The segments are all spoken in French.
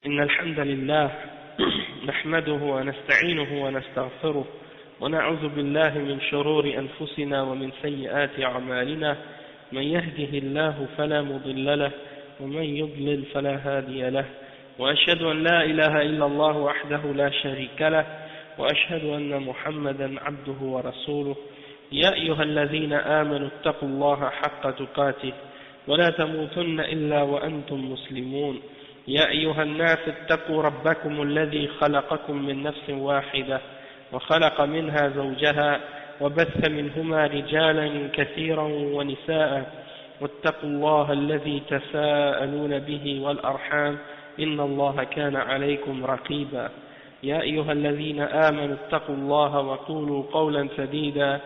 إن الحمد لله نحمده ونستعينه ونستغفره ونعوذ بالله من شرور أنفسنا ومن سيئات أعمالنا من يهده الله فلا مضل له ومن يضلل فلا هادي له وأشهد أن لا إله إلا الله وحده لا شريك له وأشهد أن محمدا عبده ورسوله يا أيها الذين آمنوا اتقوا الله حق تقاته ولا تموتن إلا وأنتم مسلمون يا أيها الناس اتقوا ربكم الذي خلقكم من نفس واحدة وخلق منها زوجها وبث منهما رجالا كثيرا ونساء واتقوا الله الذي تساءلون به والأرحام إن الله كان عليكم رقيبا يا أيها الذين آمنوا اتقوا الله وقولوا قولا سديدا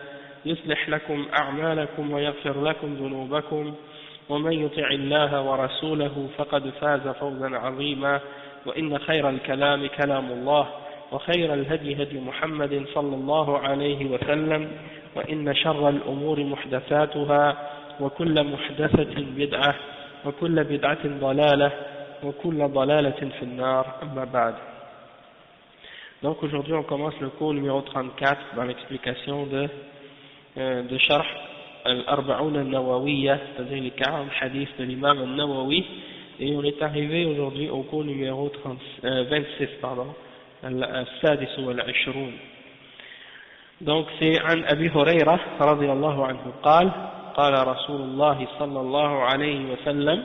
يصلح لكم أعمالكم ويغفر لكم ذنوبكم ومن يطع الله ورسوله فقد فاز فوزا عظيما وإن خير الكلام كلام الله وخير الهدي هدي محمد صلى الله عليه وسلم وإن شر الأمور محدثاتها وكل محدثة بدعة وكل بدعة ضلالة وكل ضلالة في النار أما بعد. Donc aujourd'hui on commence le cours numéro 34 dans l'explication de Sharh al-Arba'oun al-Nawawiyya, c'est-à-dire les 40 hadiths de l'imam al-Nawawi, et on est arrivé aujourd'hui au cours numéro 26, al-Sadis wal-Ashrun. Donc c'est عن أبي هريرة رضي الله عنه قال قال رسول الله صلى الله عليه وسلم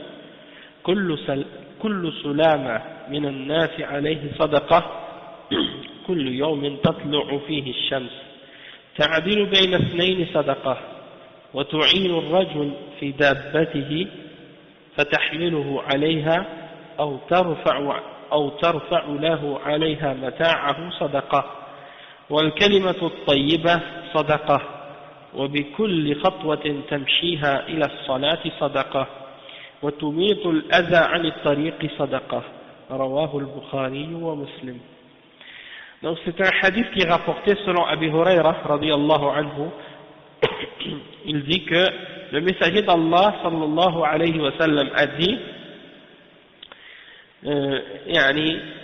كل سلامة من الناس عليه صدقة كل يوم تطلع فيه الشمس تعدل بين اثنين صدقة وتعين الرجل في دابته فتحمله عليها أو ترفع له عليها متاعه صدقة والكلمة الطيبة صدقة وبكل خطوة تمشيها إلى الصلاة صدقة وتميط الأذى عن الطريق صدقة رواه البخاري ومسلم. Donc c'est un hadith qui est rapporté selon Abi Huraira radiyallahu anhu. Il dit que le messager d'Allah sallallahu alayhi wa sallam a dit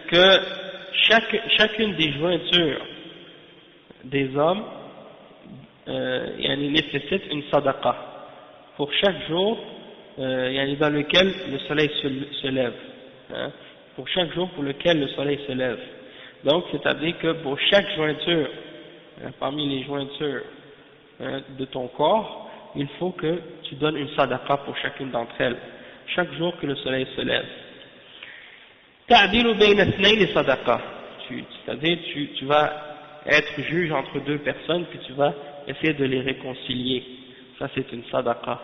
que chacune des jointures des hommes nécessite une sadaqa pour chaque jour dans lequel le soleil se lève, pour chaque jour pour lequel le soleil se lève. Donc c'est-à-dire que pour chaque jointure parmi les jointures de ton corps, il faut que tu donnes une sadaqa pour chacune d'entre elles, chaque jour que le soleil se lève. Ta'dilu bayna ithnayn sadaqa, c'est-à-dire tu vas être juge entre deux personnes, puis tu vas essayer de les réconcilier. Ça c'est une sadaqa.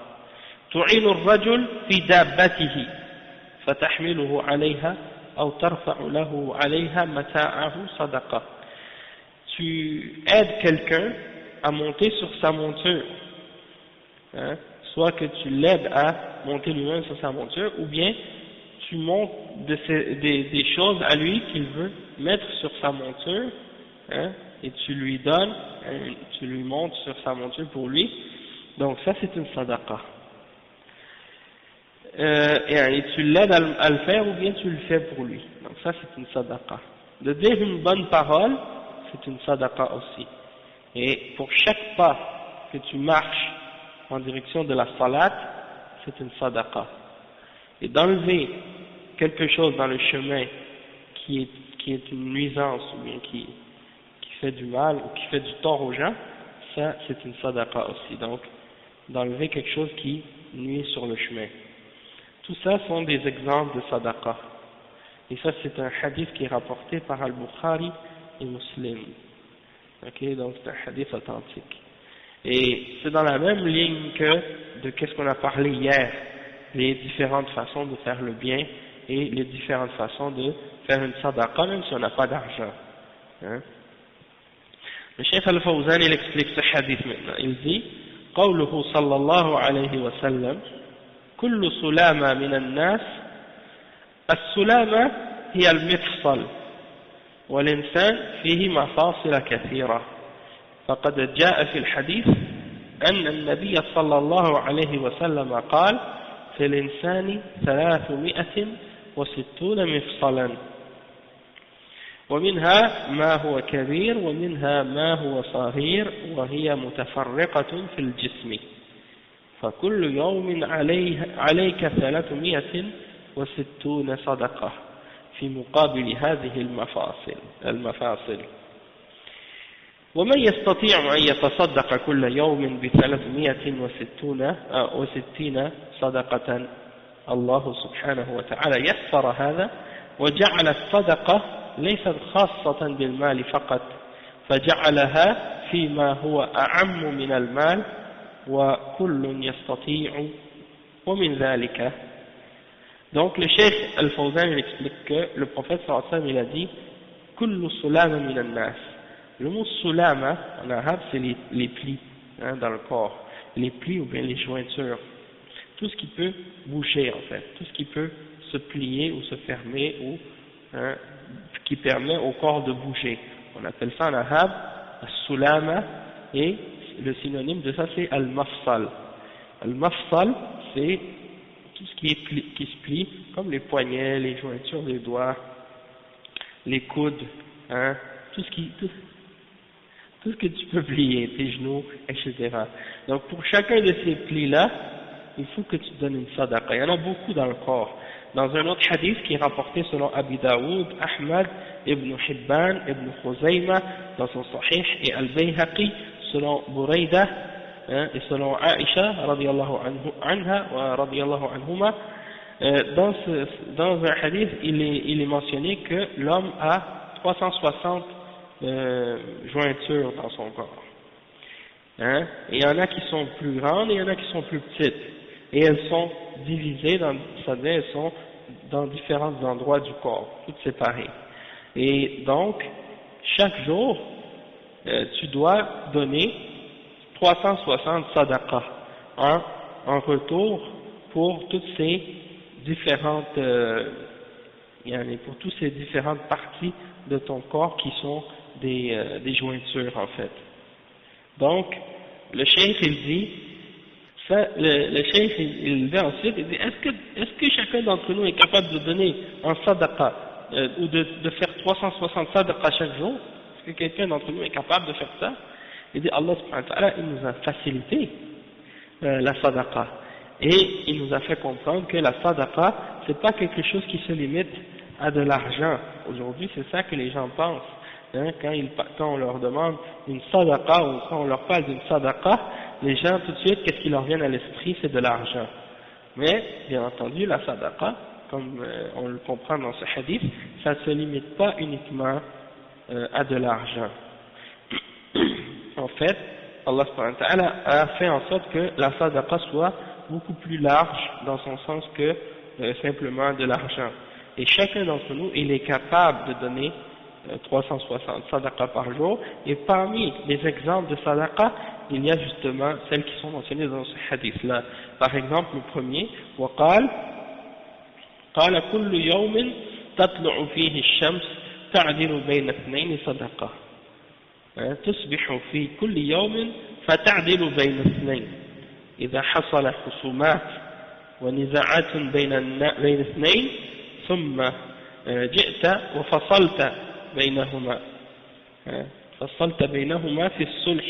Tu'inu ar-rajul fi dabbatihi fatahmiluhu 'alayha aw tarfa'u lahu 'alayha mata'ahu sadaqa. Tu aides quelqu'un à monter sur sa monture, soit que tu l'aides à monter lui-même sur sa monture, ou bien tu montes des choses à lui qu'il veut mettre sur sa monture, et tu lui donnes, tu lui montes sur sa monture pour lui. Donc ça c'est une sadaqa. Et tu l'aides à le faire, ou bien tu le fais pour lui. Donc ça c'est une sadaqa. De dire une bonne parole, c'est une sadaqa aussi. Et pour chaque pas que tu marches en direction de la salat, c'est une sadaqa. Et d'enlever quelque chose dans le chemin qui est une nuisance, ou bien qui fait du mal, ou qui fait du tort aux gens, ça c'est une sadaqa aussi. Donc d'enlever quelque chose qui nuit sur le chemin. Tout ça sont des exemples de sadaqa. Et ça c'est un hadith qui est rapporté par Al-Bukhari et Muslim. Ok, donc c'est un hadith authentique. Et c'est dans la même ligne de qu'est-ce qu'on a parlé hier, les différentes façons de faire le bien et les différentes façons de faire une sadaqa même si on n'a pas d'argent. Le Cheikh Al-Fawzan il explique ce hadith maintenant. Il dit قوله صلى الله عليه وسلم كل سلامة من الناس السلامة هي المفصل والإنسان فيه مفاصل كثيرة فقد جاء في الحديث أن النبي صلى الله عليه وسلم قال في الإنسان 360 مفصلا ومنها ما هو كبير ومنها ما هو صغير وهي متفرقة في الجسم فكل يوم عليك 360 صدقة في مقابل هذه المفاصل ومن يستطيع أن يتصدق كل يوم ب360 صدقة الله سبحانه وتعالى يسر هذا وجعل الصدقة ليست خاصة بالمال فقط فجعلها فيما هو أعم من المال وكل يستطيع ومن ذلك. Donc le Cheikh Al-Fawzan explique que le prophète sallallahu alayhi wa sallam il a dit kullu sulama min an-nas. Le mot sulama en arabe c'est les plis dans le corps, les plis ou bien les jointures, tout ce qui peut bouger en fait, tout ce qui peut se plier ou se fermer ou qui permet au corps de bouger. On appelle ça en arabe as-sulama et le synonyme de ça c'est al-mafsal. Al-mafsal c'est tout ce qui se plie comme les poignets, les jointures des doigts, les coudes, tout ce que tu peux plier, tes genoux, etc. Donc pour chacun de ces plis-là, il faut que tu donnes une sadaqa. Il y en a beaucoup dans le corps. Dans un autre hadith qui est rapporté selon Abi Daoud, Ahmad, Ibn Hibban, Ibn Khuzayma, dans son Sahih, et Al-Bayhaqi, selon Burayda, et selon Aïcha, radiyallahu anha, wa radiyallahu anhuma, dans un hadith, il est mentionné que l'homme a 360 jointures dans son corps. Et il y en a qui sont plus grandes et il y en a qui sont plus petites. Et elles sont divisées, c'est-à-dire elles sont dans différents endroits du corps, toutes séparées. Et donc, chaque jour, tu dois donner 360 sadaqah en retour pour toutes ces différentes pour toutes ces différentes parties de ton corps qui sont des jointures en fait. Donc le cheikh il dit ça, le cheikh il dit ensuite il dit est-ce que chacun d'entre nous est capable de donner un sadaqa ou de faire 360 sadaqah chaque jour? Est-ce que quelqu'un d'entre nous est capable de faire ça? Il dit Allah subhanahu wa ta'ala il nous a facilité la sadaqa et il nous a fait comprendre que la sadaqa c'est pas quelque chose qui se limite à de l'argent. Aujourd'hui c'est ça que les gens pensent, quand on leur demande une sadaqa ou quand on leur parle d'une sadaqa, les gens tout de suite qu'est-ce qui leur vient à l'esprit? C'est de l'argent. Mais bien entendu la sadaqa comme on le comprend dans ce hadith, ça ne se limite pas uniquement à de l'argent. En fait, Allah subhanahu wa ta'ala a fait en sorte que la sadaqa soit beaucoup plus large dans son sens que simplement de l'argent. Et chacun d'entre nous, il est capable de donner 360 sadaqa par jour. Et parmi les exemples de sadaqa, il y a justement celles qui sont mentionnées dans ce hadith-là. Par exemple, le premier, وقال قال كل يوم تطلع فيه الشمس تعدل بين اثنين صدقة تصبح في كل يوم فتعدل بين اثنين إذا حصل خصومات ونزاعات بين اثنين ثم جئت وفصلت بينهما في الصلح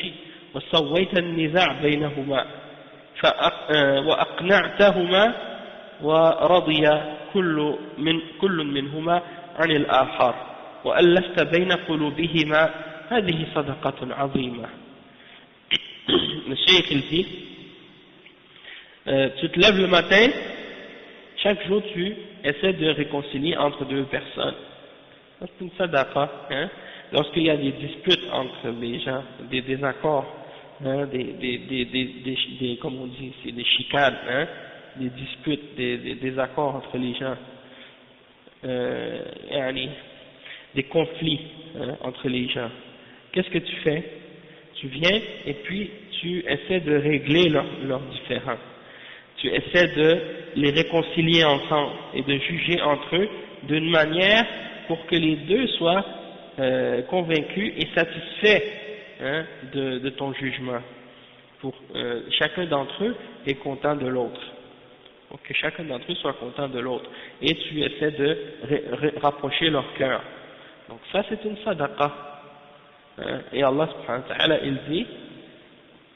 وسويت النزاع بينهما وأقنعتهما ورضي كل منهما عن الآخر وألفت بين قلوبهما هذه صدقة عظيمة. Le cheikh il dit tu te lèves le matin, chaque jour tu essaies de réconcilier entre deux personnes. C'est une sadaqa, lorsqu'il y a des disputes entre les gens, des désaccords, comme on dit, c'est des chicanes, des disputes, des accords entre les gens, des conflits entre les gens. Qu'est-ce que tu fais? Tu viens et puis tu essaies de régler leurs différends. Tu essaies de les réconcilier ensemble et de juger entre eux d'une manière pour que les deux soient convaincus et satisfaits de ton jugement. Pour chacun d'entre eux est content de l'autre. Pour que chacun d'entre eux soit content de l'autre. Et tu essaies de rapprocher leur cœur. Donc ça c'est une sadaqa. Et Allah subhanahu wa ta'ala il dit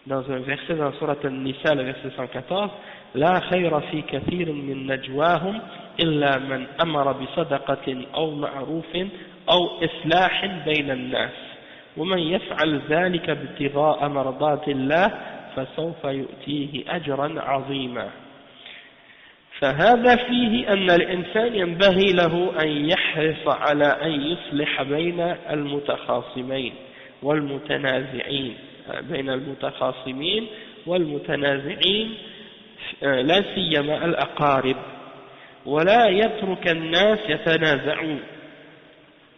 dans un verset dans Surat An-Nisa, le verset 114, لا خير في كثير من نجواهم إلا من أمر بصدقة أو معروف أو إصلاح بين الناس ومن يفعل ذلك ابتغاء مرضات الله فسوف يؤتيه أجرا عظيما. فهذا فيه أن الإنسان ينبغي له أن يحرص على أن يصلح بين المتخاصمين والمتنازعين لا سيما الأقارب ولا يترك الناس يتنازعون.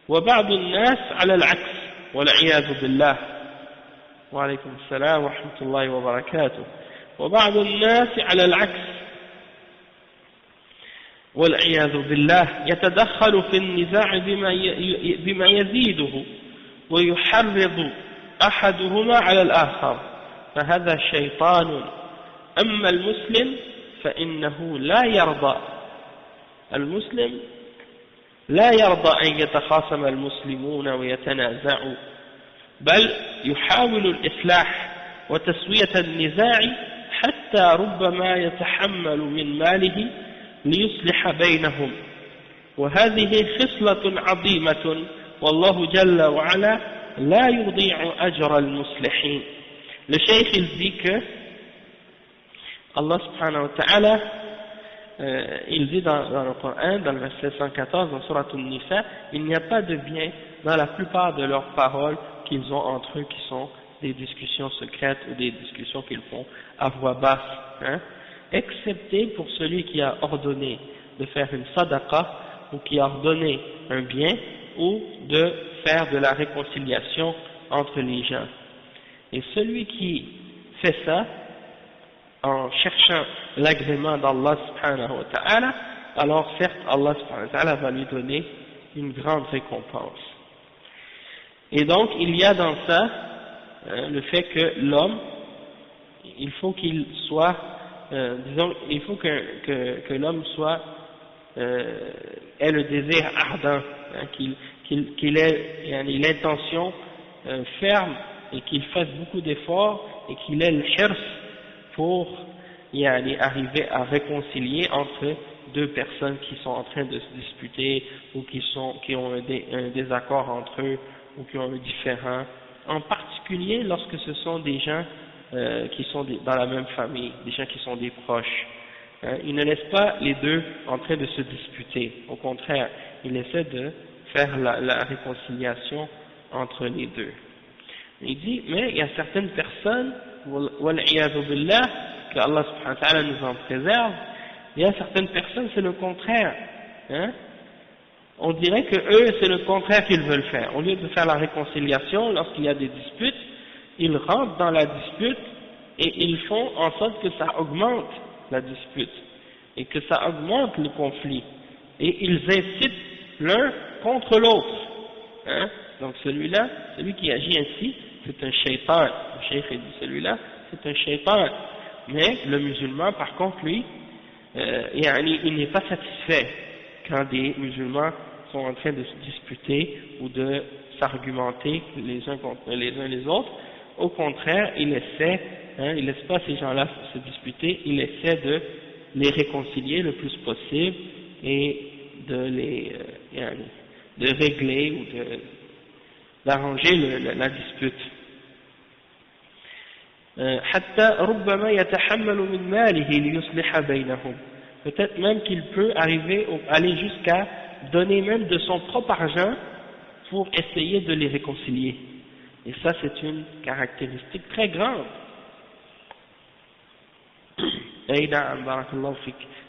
وبعض الناس على العكس والعياذ بالله. وعليكم السلام ورحمة الله وبركاته. وبعض الناس على العكس والعياذ بالله يتدخل في النزاع بما يزيده ويحرض أحدهما على الآخر فهذا شيطان. أما المسلم فإنه لا يرضى. المسلم لا يرضى أن يتخاصم المسلمون ويتنازعوا بل يحاول الإصلاح وتسوية النزاع حتى ربما يتحمل من ماله ليصلح بينهم. وهذه خصلة عظيمة والله جل وعلا لا يضيع أجر المصلحين. Le cheikh il dit que Allah subhanahu wa ta'ala il dit dans le Coran, dans le verset 114 dans Surat An-Nisa, il n'y a pas de bien dans la plupart de leurs paroles qu'ils ont entre eux qui sont des discussions secrètes ou des discussions qu'ils font à voix basse, excepté pour celui qui a ordonné de faire une sadaqa ou qui a ordonné un bien ou de faire de la réconciliation entre les gens. Et celui qui fait ça en cherchant l'agrément d'Allah subhanahu wa ta'ala, alors certes Allah subhanahu wa ta'ala va lui donner une grande récompense. Et donc il y a dans ça le fait que l'homme, il faut qu'il soit, disons, il faut que l'homme soit, ait le désir ardent, qu'il ait l'intention ferme et qu'il fasse beaucoup d'efforts et qu'il ait le hirs pour arriver à réconcilier entre deux personnes qui sont en train de se disputer ou qui ont un désaccord entre eux ou qui ont un différend, en particulier lorsque ce sont des gens qui sont dans la même famille, des gens qui sont des proches. Il ne laisse pas les deux en train de se disputer, au contraire, il essaie de faire la réconciliation entre les deux. Il dit, mais il y a certaines personnes, wal'iyadu billah, que Allah subhanahu wa ta'ala nous en préserve, il y a certaines personnes, c'est le contraire. On dirait que eux, c'est le contraire qu'ils veulent faire. Au lieu de faire la réconciliation, lorsqu'il y a des disputes, ils rentrent dans la dispute et ils font en sorte que ça augmente la dispute et que ça augmente le conflit. Et ils incitent l'un contre l'autre. Donc celui-là, celui qui agit ainsi, c'est un shaitan. Le cheikh dit celui-là, c'est un shaitan. Mais le musulman, par contre, lui, il n'est pas satisfait quand des musulmans sont en train de se disputer ou de s'argumenter les uns contre les autres. Au contraire, il essaie, il laisse pas ces gens-là se disputer, il essaie de les réconcilier le plus possible et de régler ou d'arranger la dispute. Peut-être même qu'il peut aller jusqu'à donner même de son propre argent pour essayer de les réconcilier. Et ça, c'est une caractéristique très grande.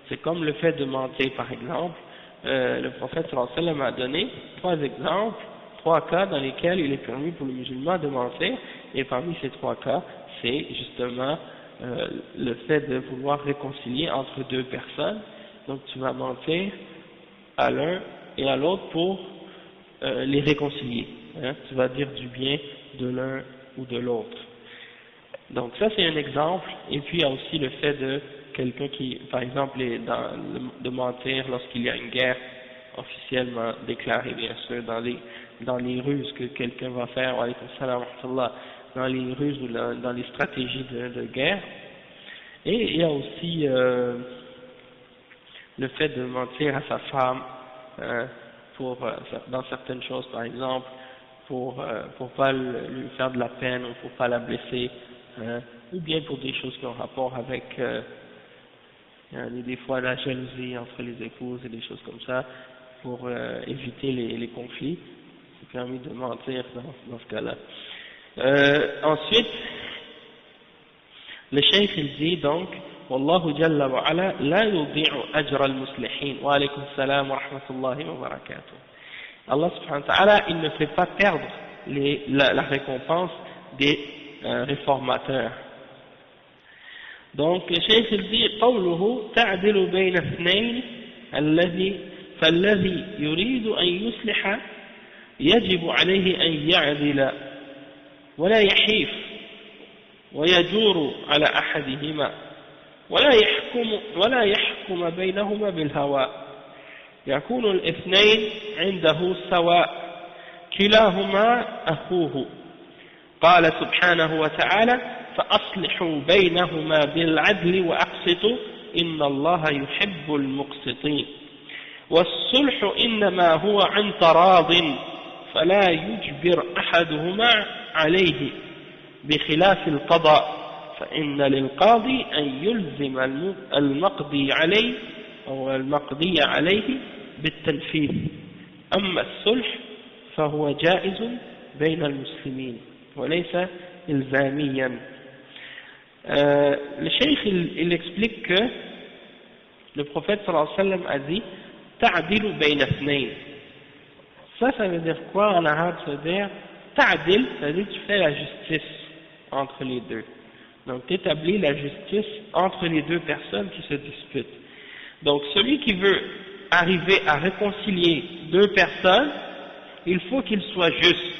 C'est comme le fait de mentir, par exemple. Le prophète sallallahu alayhi wa sallam a donné 3 exemples, 3 cas dans lesquels il est permis pour le musulman de mentir, et parmi ces 3 cas, c'est justement le fait de vouloir réconcilier entre 2 personnes. Donc tu vas mentir à l'un et à l'autre pour les réconcilier. Tu vas dire du bien de l'un ou de l'autre. Donc ça c'est un exemple, et puis il y a aussi le fait de quelqu'un qui, par exemple, de mentir lorsqu'il y a une guerre officiellement déclaré, bien sûr, dans les ruses que quelqu'un va faire, wa alaykum salam wa rahmatullah, dans les ruses ou dans les stratégies de guerre. Et il y a aussi le fait de mentir à sa femme dans certaines choses, par exemple, pour pas lui faire de la peine ou pour pas la blesser, ou bien pour des choses qui ont rapport avec des fois la jalousie entre les épouses et des choses comme ça, pour éviter les conflits. C'est permis de mentir dans ce cas-là. Ensuite, le cheikh il dit donc Wallahu jalla wa ala la yudi'u ajra al-muslihin wa alaykum salam wa rahmatullahi wa barakatuh. Allah subhanahu wa ta'ala il ne fait pas perdre la récompense des réformateurs. Donc le cheikh il dit قوله تعدل بين اثنين فالذي يريد أن يصلح يجب عليه أن يعدل ولا يحيف ويجور على أحدهما ولا يحكم بينهما بالهوى يكون الاثنين عنده سواء كلاهما أخوه قال سبحانه وتعالى فأصلحوا بينهما بالعدل وأقسطوا إن الله يحب المقسطين والصلح إنما هو عن تراض فلا يجبر أحدهما عليه بخلاف القضاء فإن للقاضي أن يلزم المقضي عليه أو المقضي عليه بالتنفيذ أما الصلح فهو جائز بين المسلمين وليس إلزاميا. Le cheikh il explique que le prophète sallallahu alayhi wa sallam a dit ta'dilu bayna ithnayn. Ça veut dire quoi en arabe? Ça veut dire ta'dil, ça veut dire tu fais la justice entre les deux. Donc tu établis la justice entre les deux personnes qui se disputent. Donc celui qui veut arriver à réconcilier deux personnes, il faut qu'il soit juste.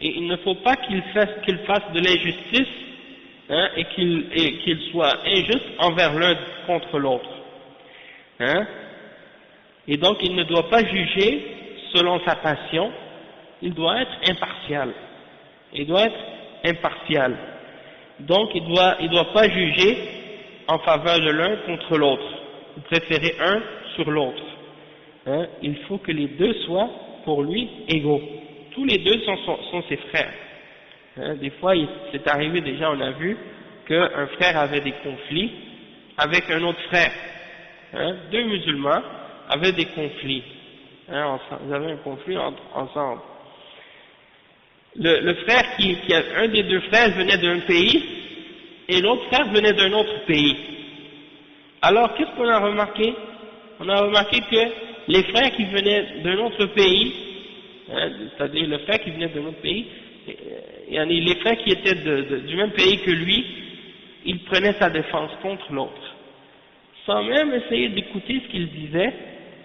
Et il ne faut pas qu'il fasse de l'injustice et qu'il soit injuste envers l'un contre l'autre. Et donc il ne doit pas juger selon sa passion, il doit être impartial. Donc il doit pas juger en faveur de l'un contre l'autre, ou préférer un sur l'autre. Il faut que les deux soient pour lui égaux. Tous les deux sont ses frères. Des fois, c'est arrivé déjà, on a vu qu'un frère avait des conflits avec un autre frère. Deux musulmans avaient des conflits. Ils avaient un conflit ensemble. Le frère un des deux frères venait d'un pays et l'autre frère venait d'un autre pays. Alors, qu'est-ce qu'on a remarqué? On a remarqué que les frères qui venaient d'un autre pays, c'est-à-dire le frère qui venait d'un autre pays, les frères qui étaient du même pays que lui, ils prenaient sa défense contre l'autre, sans même essayer d'écouter ce qu'il disait,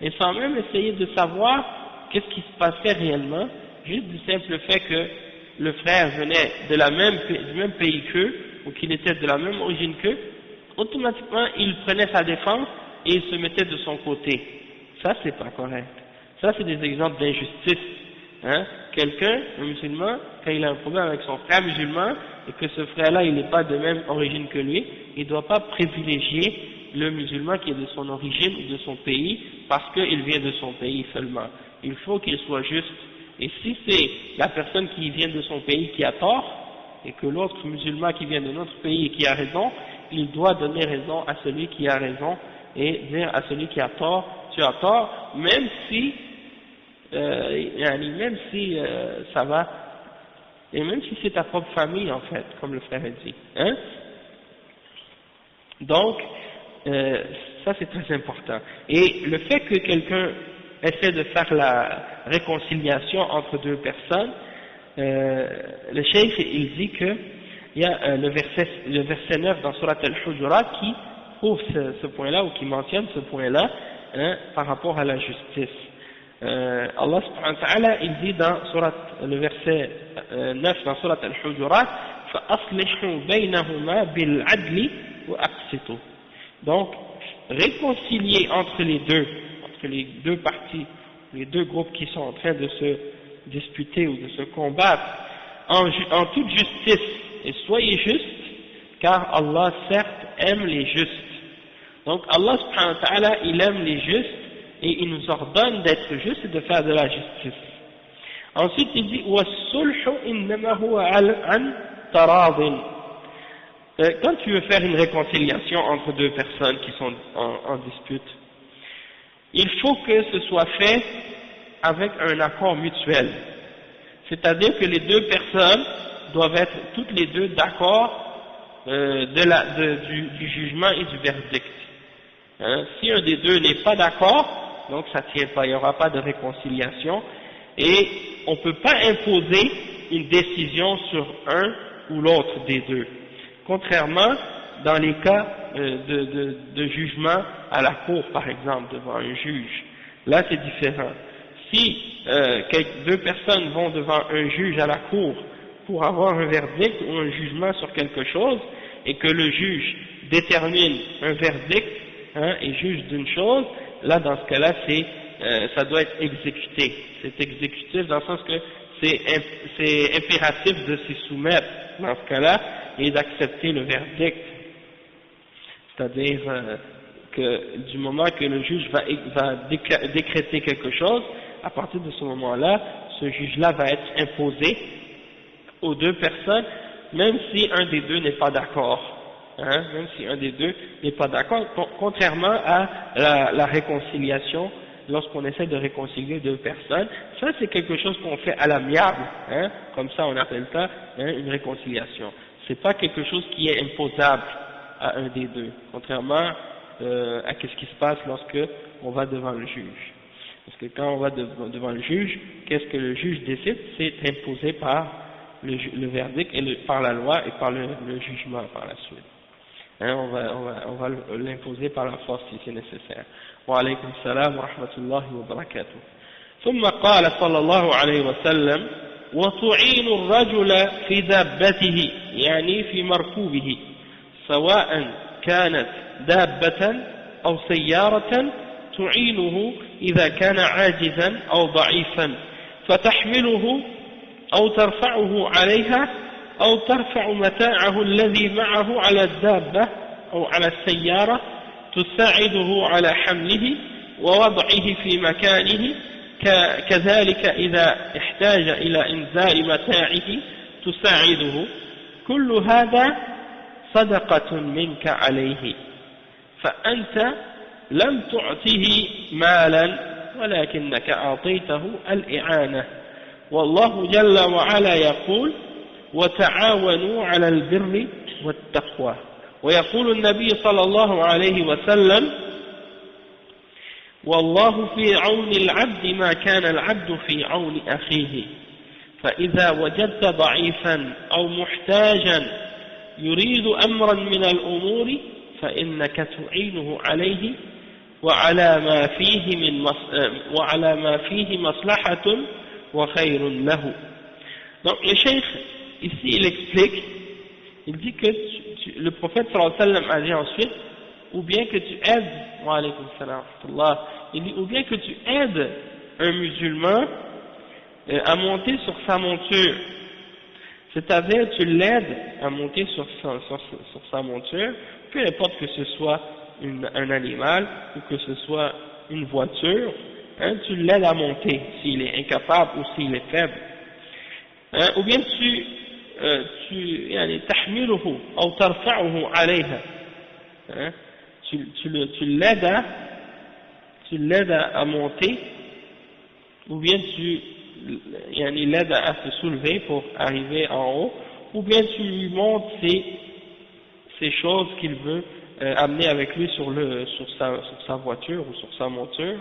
et sans même essayer de savoir qu'est-ce qui se passait réellement, juste du simple fait que le frère venait du même pays qu'eux, ou qu'il était de la même origine qu'eux, automatiquement il prenait sa défense et il se mettait de son côté. Ça c'est pas correct. Ça c'est des exemples d'injustice. Quelqu'un, un musulman, quand il a un problème avec son frère musulman, et que ce frère-là il n'est pas de même origine que lui, il ne doit pas privilégier le musulman qui est de son origine ou de son pays, parce qu'il vient de son pays seulement. Il faut qu'il soit juste. Et si c'est la personne qui vient de son pays qui a tort, et que l'autre musulman qui vient de notre pays qui a raison, il doit donner raison à celui qui a raison, et dire à celui qui a tort, tu as tort, même si ça va, et même si c'est ta propre famille en fait, comme le frère a dit. Donc, ça c'est très important. Et le fait que quelqu'un essaie de faire la réconciliation entre deux personnes, le cheikh il dit que il y a le verset 9 dans Surat Al-Hujurat qui prouve ce point-là, ou qui mentionne ce point-là, par rapport à la justice. Allah subhanahu wa ta'ala il dit dans le verset 9 dans Surat Al-Hujurat فَأَصْلِحُوا بَيْنَهُمَا بِالْعَدْلِ وَأَقْسِطُوا. Donc réconcilier entre les deux parties les deux groupes qui sont en train de se disputer ou de se combattre, en toute justice, et soyez justes, car Allah certes aime les justes. Donc Allah subhanahu wa ta'ala, il aime les justes, et il nous ordonne d'être justes et de faire de la justice. Ensuite il dit وَالصُّلْحُ إِنَّمَا هُوَ عَنْ تَرَاضٍ. Quand tu veux faire une réconciliation entre deux personnes qui sont en dispute, il faut que ce soit fait avec un accord mutuel. C'est-à-dire que les deux personnes doivent être toutes les deux d'accord du jugement et du verdict. Si un des deux n'est pas d'accord, donc ça ne tient pas, il n'y aura pas de réconciliation, et on ne peut pas imposer une décision sur un ou l'autre des deux. Contrairement dans les cas de jugement à la cour, par exemple, devant un juge. Là, c'est différent. Si deux personnes vont devant un juge à la cour pour avoir un verdict ou un jugement sur quelque chose, et que le juge détermine un verdict et juge d'une chose, là, dans ce cas-là, ça doit être exécuté. C'est exécutif dans le sens que c'est impératif de s'y soumettre dans ce cas-là et d'accepter le verdict. C'est-à-dire que du moment que le juge va décréter quelque chose, à partir de ce moment-là, ce juge-là va être imposé aux deux personnes, même si un des deux n'est pas d'accord. Même si un des deux n'est pas d'accord, contrairement à la réconciliation, lorsqu'on essaie de réconcilier deux personnes, ça c'est quelque chose qu'on fait à l'amiable, comme ça on appelle ça une réconciliation. C'est pas quelque chose qui est imposable à un des deux, contrairement à ce qui se passe lorsque on va devant le juge. Parce que quand on va devant le juge, qu'est-ce que le juge décide? C'est imposé par le verdict et par la loi et par le jugement par la suite. On va l'imposer par la force si c'est nécessaire. Wa alaykum salam wa rahmatullahi wa barakatuh. ثم قال صلى الله عليه وسلم وتعين الرجل في دابته يعني في مركوبه سواء كانت دابة أو سيارة تعينه إذا كان عاجزا أو ضعيفا فتحمله أو ترفعه عليها أو ترفع متاعه الذي معه على الدابة أو على السيارة تساعده على حمله ووضعه في مكانه كذلك إذا احتاج إلى إنزاء متاعه تساعده كل هذا صدقة منك عليه فأنت لم تعطه مالا ولكنك أعطيته الإعانة والله جل وعلا يقول وتعاونوا على البر والتقوى ويقول النبي صلى الله عليه وسلم والله في عون العبد ما كان العبد في عون أخيه فإذا وجدت ضعيفا أو محتاجا يريد أمرا من الأمور فإنك تعينه عليه وعلى ما فيه مصلحة وخير له. Donc le cheikh ici il explique, il dit que le prophète sallallahu alayhi wa sallam a dit ensuite, ou bien que tu aides, wa alaykum salam wa rahmatullah, il dit ou bien que tu aides un musulman à monter sur sa monture, c'est-à-dire tu l'aides à monter sur sa monture, peu importe que ce soit un animal ou que ce soit une voiture, tu l'aides à monter s'il est incapable ou s'il est faible, ou bien يعني تحمله أو ترفعه عليها, tu l'aides à monter, ou bien tu l'aides à se soulever pour arriver en haut, ou bien tu lui montres ces choses qu'il veut amener avec lui sur sa voiture ou sur sa monture,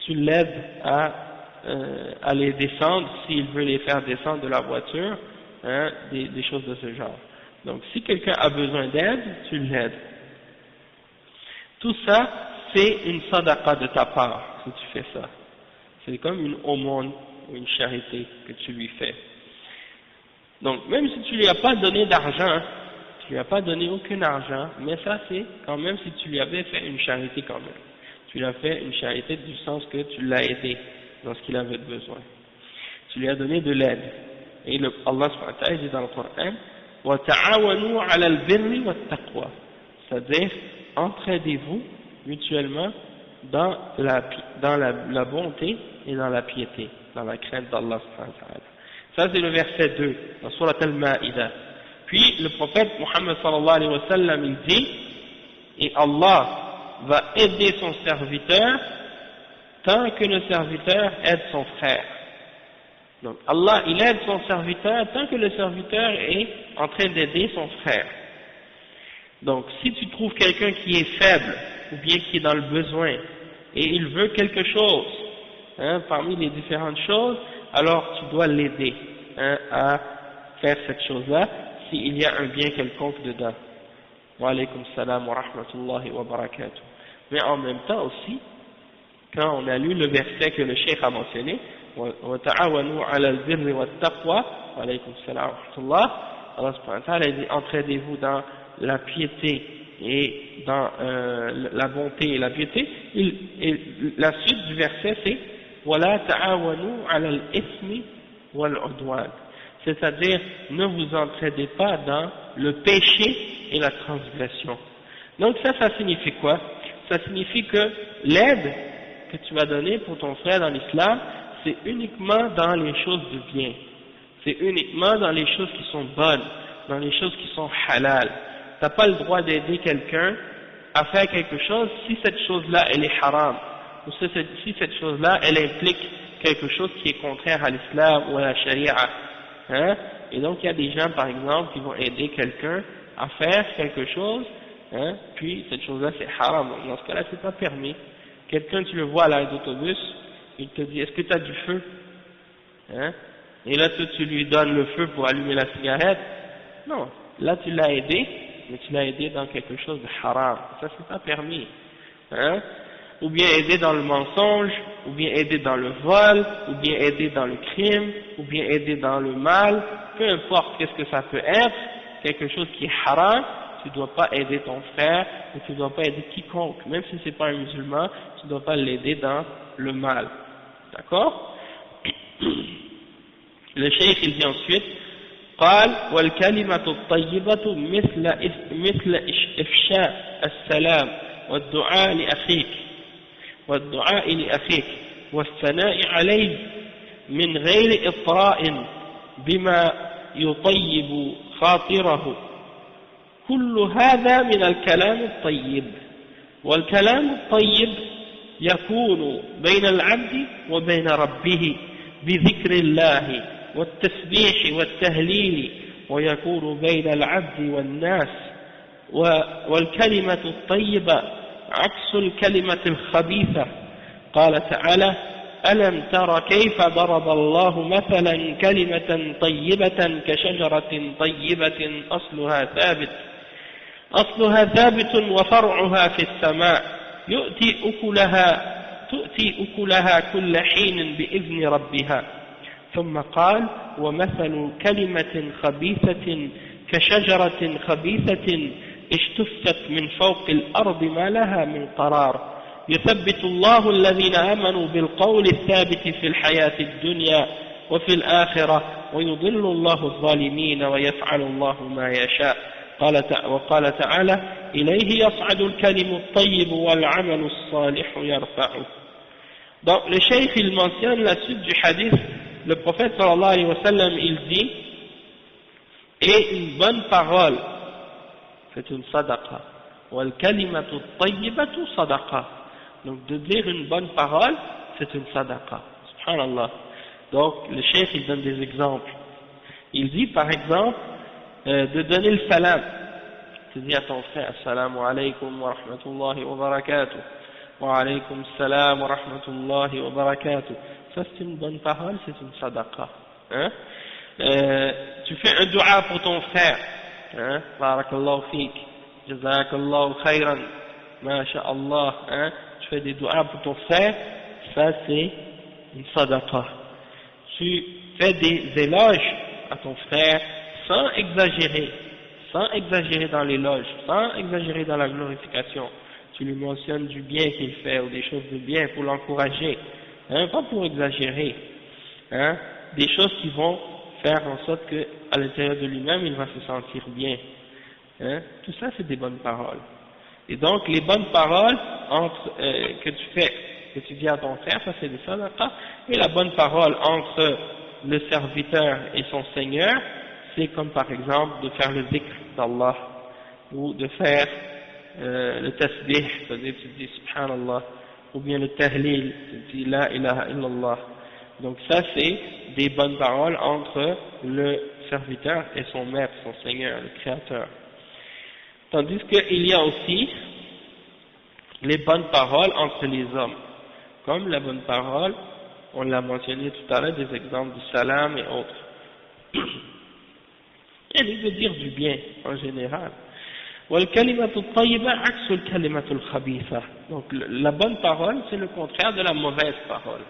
tu l'aides à les descendre s'il veut les faire descendre de la voiture, des choses de ce genre. Donc si quelqu'un a besoin d'aide, tu l'aides. Tout ça, c'est une sadaqa de ta part, si tu fais ça. C'est comme une aumône ou une charité que tu lui fais. Donc même si tu lui as pas donné d'argent, tu lui as pas donné aucun argent, mais ça c'est quand même si tu lui avais fait une charité quand même. Tu lui as fait une charité du sens que tu l'as aidé. lorsqu'il avait besoin. Tu lui as donné de l'aide. Et Allah subhanahu wa ta'ala dit dans le Coran, وَتَعَاوَنُوا عَلَى الْبِرِّ وَالتَّقْوَى, c'est-à-dire entraidez-vous mutuellement dans la bonté et dans la piété, dans la crainte d'Allah subhanahu wa ta'ala. Ça c'est le verset 2 dans Surat Al-Ma'ida. Puis le prophète Muhammad sallallahu alayhi wa sallam il dit, et Allah va aider son serviteur tant que le serviteur aide son frère. Donc Allah il aide son serviteur tant que le serviteur est en train d'aider son frère. Donc si tu trouves quelqu'un qui est faible ou bien qui est dans le besoin et il veut quelque chose, parmi les différentes choses, alors tu dois l'aider à faire cette chose-là s'il y a un bien quelconque dedans. Wa alaykum salam wa rahmatullahi wa barakatuh. Mais en même temps aussi, quand on a lu le verset que le cheikh a mentionné, wa ta'awanu 'ala al-birri wat-taqwa, wa alaykum salam wa rahmatullah, Allah subhanahu wa ta'ala dit entraidez-vous dans la piété et dans la bonté et la piété, et la suite du verset c'est wala ta'awanu 'ala al-ithmi wal-'udwan, c'est-à-dire ne vous entraidez pas dans le péché et la transgression. Donc ça signifie quoi? Ça signifie que l'aide que tu vas donner pour ton frère dans l'islam, c'est uniquement dans les choses de bien, c'est uniquement dans les choses qui sont bonnes, dans les choses qui sont halal. Tu n'as pas le droit d'aider quelqu'un à faire quelque chose si cette chose-là elle est haram, ou si cette chose-là elle implique quelque chose qui est contraire à l'islam ou à la sharia. Et donc il y a des gens par exemple qui vont aider quelqu'un à faire quelque chose, puis cette chose-là c'est haram. Dans ce cas-là c'est pas permis. Quelqu'un tu le vois à l'arrêt d'autobus, il te dit est-ce que tu as du feu, et là toi tu lui donnes le feu pour allumer la cigarette. Non, là tu l'as aidé, mais tu l'as aidé dans quelque chose de haram, ça c'est pas permis. Ou bien aider dans le mensonge, ou bien aider dans le vol, ou bien aider dans le crime, ou bien aider dans le mal, peu importe qu'est-ce que ça peut être, quelque chose qui est haram, tu ne dois pas aider ton frère, ou tu ne dois pas aider quiconque, même si c'est pas un musulman, tu ne dois pas l'aider dans le mal. D'accord? Le cheikh il dit ensuite, قال والكلمة الطيبة مثل إفشاء السلام والدعاء لأخيك والثناء عليه من غير إطراء بما يطيب خاطره، كل هذا من الكلام الطيب. والكلام الطيب يكون بين العبد وبين ربه بذكر الله والتسبيح والتهليل، ويكون بين العبد والناس. والكلمة الطيبة عكس الكلمة الخبيثة. قال تعالى ألم تر كيف ضرب الله مثلا كلمة طيبة كشجرة طيبة أصلها ثابت وفرعها في السماء تؤتي أكلها كل حين بإذن ربها. ثم قال ومثل كلمة خبيثة كشجرة خبيثة اجتثت من فوق الأرض ما لها من قرار يثبت الله الذين آمنوا بالقول الثابت في الحياة الدنيا وفي الآخرة ويضل الله الظالمين ويفعل الله ما يشاء. وقال تعالى إليه يصعد الكلم الطيب والعمل الصالح يرفعه. Donc le cheikh il mentionne la suite du hadith. Le prophète sallallahu alayhi wa sallam il dit, et une bonne parole c'est une sadaqa, wal kalimatu tayyibatu sadaqa, donc de dire une bonne parole c'est une sadaqa, subhanallah. Donc le cheikh il donne des exemples. Il dit par exemple de donner le salam, tu dis à ton frère assalamu alaykum wa rahmatullahi wa barakatuh, wa alaykum salam wa rahmatullahi wa barakatuh, ça c'est une bonne parole, c'est une sadaqa. Tu fais un dua pour ton frère, barakallahu fik, jazakallahu khayran, masha'Allah, tu fais des duas pour ton frère, ça c'est une sadaqa. Tu fais des éloges à ton frère sans exagérer dans l'éloge, sans exagérer dans la glorification. Tu lui mentionnes du bien qu'il fait ou des choses de bien pour l'encourager, hein, pas pour exagérer, hein, des choses qui vont faire en sorte que à l'intérieur de lui-même il va se sentir bien, hein, tout ça c'est des bonnes paroles. Et donc les bonnes paroles que tu dis à ton frère, ça c'est des sadaqas, et la bonne parole entre le serviteur et son Seigneur, c'est comme par exemple de faire le dhikr d'Allah, ou de faire le tasbih, c'est-à-dire tu dis subhanallah, ou bien le tahlil, tu dis la ilaha illallah. Donc ça c'est des bonnes paroles entre le serviteur et son maître, son Seigneur, le Créateur. Tandis qu'il y a aussi les bonnes paroles entre les hommes, comme la bonne parole, on l'a mentionné tout à l'heure, des exemples du salam et autres. Elle veut dire du bien en général. Donc la bonne parole, c'est le contraire de la mauvaise parole.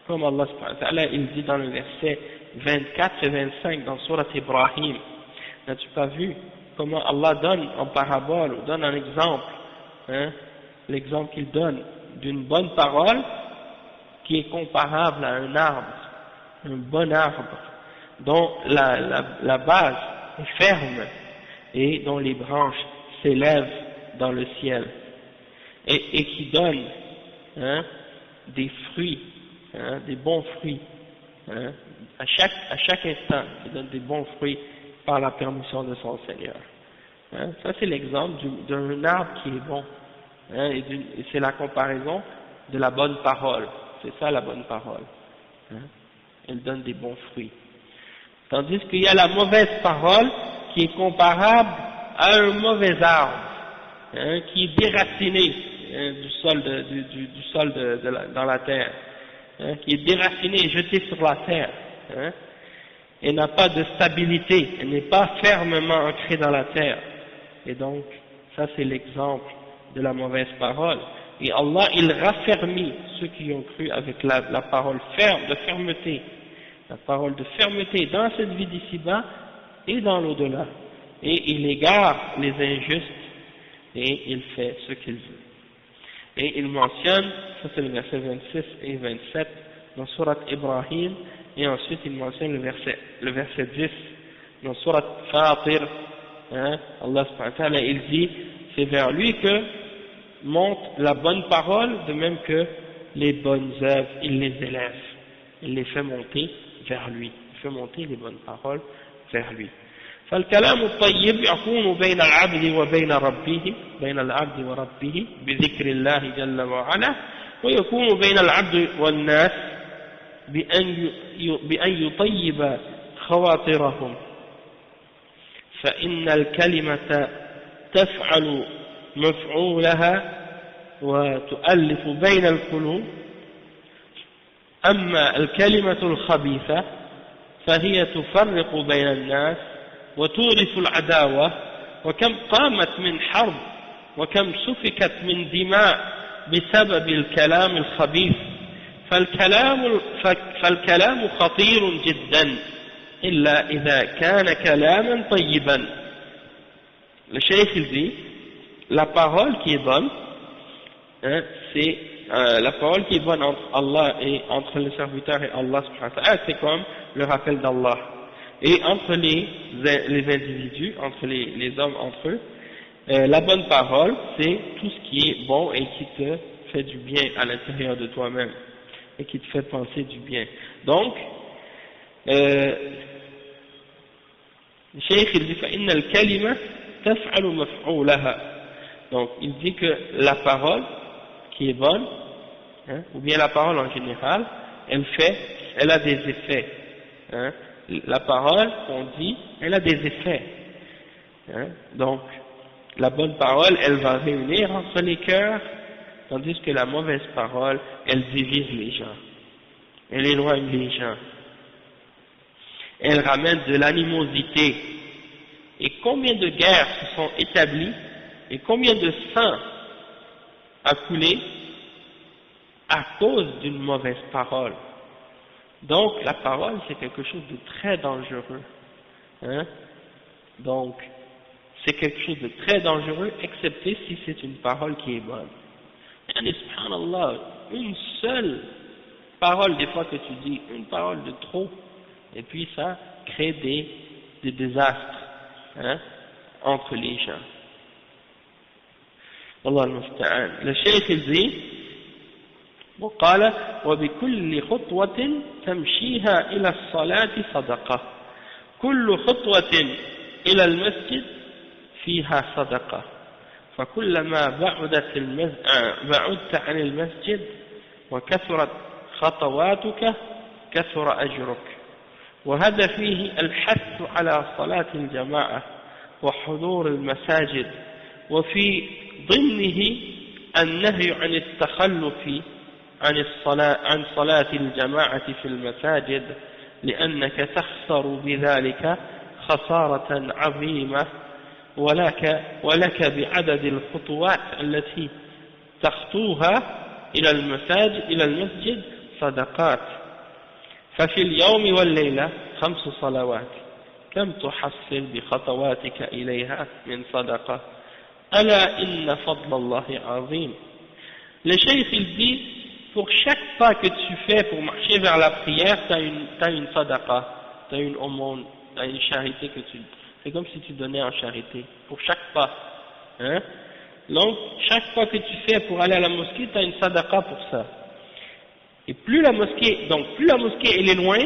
Comme Allah subhanahu wa ta'ala, il dit dans le verset 24 et 25 dans Surat Ibrahim. N'as-tu pas vu comment Allah donne en parabole, ou donne un exemple, hein, l'exemple qu'il donne d'une bonne parole qui est comparable à un arbre, un bon arbre, dont la base est ferme et dont les branches s'élèvent dans le ciel, et qui donne, hein, des fruits, hein, des bons fruits, hein, à chaque instant, qui donne des bons fruits par la permission de son Seigneur. Hein, ça c'est l'exemple d'un arbre qui est bon, hein, et c'est la comparaison de la bonne parole. C'est ça la bonne parole. Hein, elle donne des bons fruits. Tandis qu'il y a la mauvaise parole qui est comparable à un mauvais arbre, hein, qui est déraciné, hein, du sol dans la terre, hein, qui est déraciné et jeté sur la terre, hein, et n'a pas de stabilité, elle n'est pas fermement ancrée dans la terre. Et donc, ça c'est l'exemple de la mauvaise parole. Et Allah, il raffermit ceux qui ont cru avec la parole ferme, de fermeté, la parole de fermeté dans cette vie d'ici-bas et dans l'au-delà. Et il égare les injustes et il fait ce qu'il veut. Et il mentionne, ça c'est le verset 26 et 27 dans Surat Ibrahim, et ensuite il mentionne le verset 10 dans Surat Fatir, hein, Allah subhanahu wa ta'ala, il dit, c'est vers lui que monte la bonne parole, de même que les bonnes œuvres, il les élève, il les fait monter vers lui, il fait monter les bonnes paroles vers lui. فالكلام الطيب يكون بين العبد وبين ربه، بين العبد وربه بذكر الله جل وعلا، ويكون بين العبد والناس بأن يطيب خواطرهم، فإن الكلمة تفعل مفعولها وتؤلف بين القلوب، أما الكلمة الخبيثة فهي تفرق بين الناس وتورث العداوة، وكم قامت من حرب وكم سفكت من دماء بسبب الكلام الخبيث، فالكلام خطير جدا إلا إذا كان كلاما طيبا. Le cheikh il dit, la parole qui est bonne, hein, c'est la parole qui est bonne entre Allah et entre le serviteur et Allah subhanahu wa ta'ala, c'est comme le rappel d'Allah. Et entre les individus, entre les hommes entre eux, la bonne parole, c'est tout ce qui est bon et qui te fait du bien à l'intérieur de toi-même et qui te fait penser du bien. Donc, le cheikh il dit فإن الكلمة تفعل مفعولها. Donc, il dit que la parole qui est bonne, hein, ou bien la parole en général, elle a des effets. Hein. La parole qu'on dit, elle a des effets. Hein. Donc, la bonne parole, elle va réunir entre les cœurs, tandis que la mauvaise parole, elle divise les gens. Elle éloigne les gens. Elle ramène de l'animosité. Et combien de guerres se sont établies, et combien de sang a coulé à cause d'une mauvaise parole. Donc, la parole, c'est quelque chose de très dangereux. Hein? Donc, c'est quelque chose de très dangereux, excepté si c'est une parole qui est bonne. Et subhanallah, une seule parole des fois que tu dis, une parole de trop, et puis ça crée des désastres, hein, entre les gens. والله المستعان. Le cheikh il dit وقال وبكل خطوة تمشيها إلى الصلاة صدقة كل خطوة إلى المسجد فيها صدقة فكلما بعدت عن المسجد وكثرت خطواتك كثر أجرك وهذا فيه الحث على صلاة الجماعة وحضور المساجد وفي ضمنه النهي عن التخلف عن صلاة الجماعة في المساجد لأنك تخسر بذلك خسارة عظيمة ولك بعدد الخطوات التي تخطوها إلى المسجد صدقات ففي اليوم والليلة 5 صلوات كم تحصل بخطواتك إليها من صدقة ألا إن فضل الله عظيم. Le cheikh il dit pour chaque pas que tu fais pour marcher vers la prière, tu as une sadaqa, tu as une aumône, tu as une charité que tu... C'est comme si tu donnais en charité, pour chaque pas. Hein? Donc, chaque pas que tu fais pour aller à la mosquée, tu as une sadaqa pour ça. Et plus la mosquée elle est loin,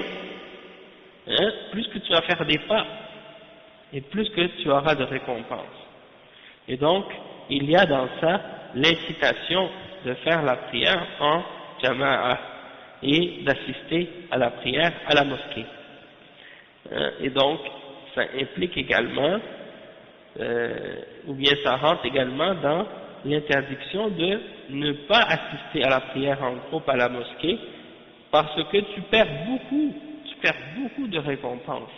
hein, plus que tu vas faire des pas, et plus que tu auras de récompenses. Et donc, il y a dans ça l'incitation de faire la prière en jama'a et d'assister à la prière à la mosquée. Et donc, ça implique également, ou bien ça rentre également dans l'interdiction de ne pas assister à la prière en groupe à la mosquée, parce que tu perds beaucoup de récompenses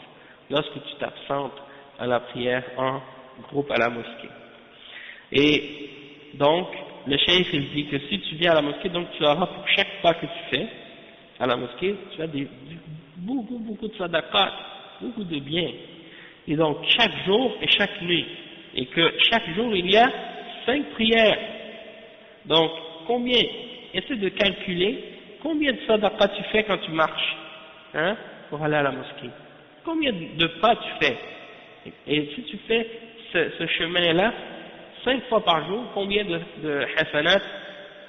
lorsque tu t'absentes à la prière en groupe à la mosquée. Et donc, le cheikh il dit que si tu viens à la mosquée, donc tu auras pour chaque pas que tu fais à la mosquée, tu as beaucoup de sadaqat, beaucoup de biens. Et donc, chaque jour et chaque nuit, et que chaque jour il y a 5 prières. Donc, essaie de calculer combien de sadaqat tu fais quand tu marches, hein, pour aller à la mosquée. Combien de pas tu fais? Et si tu fais ce chemin-là 5 fois par jour, combien de hasanat,